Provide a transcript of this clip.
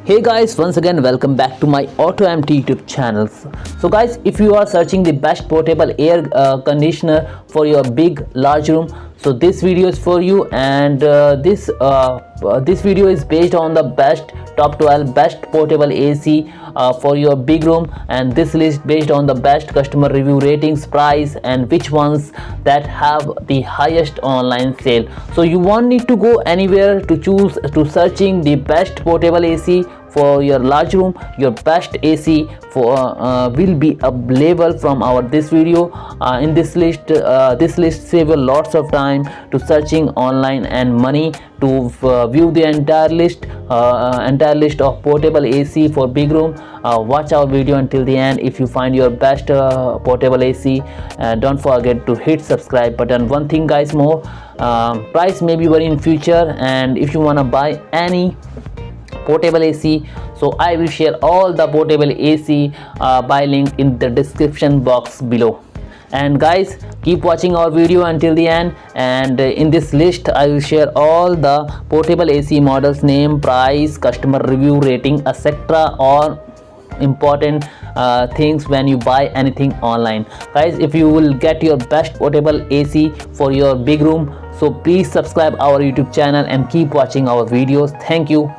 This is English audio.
Hey guys, once again welcome back to my Auto MT YouTube channels. So guys, if you are searching the best portable air conditioner for your big large room, so this video is for you. And this video is based on the best top 12 best portable AC for your big room, and this list based on the best customer review ratings, price, and which ones that have the highest online sale. So you won't need to go anywhere to choose to searching the best portable AC for your large room. Your best AC for will be available from our this video. In this list save you lots of time to searching online and money to view the entire list of portable AC for big room. Watch our video until the end. If you find your best portable AC, don't forget to hit subscribe button. One thing guys, more price may be vary in future, and if you want to buy any portable AC, so I will share all the portable AC buy link in the description box below. And guys, keep watching our video until the end, and in this list I will share all the portable AC models name, price, customer review rating, etc. all important things when you buy anything online. Guys, if you will get your best portable AC for your big room, so please subscribe our YouTube channel and keep watching our videos. Thank you.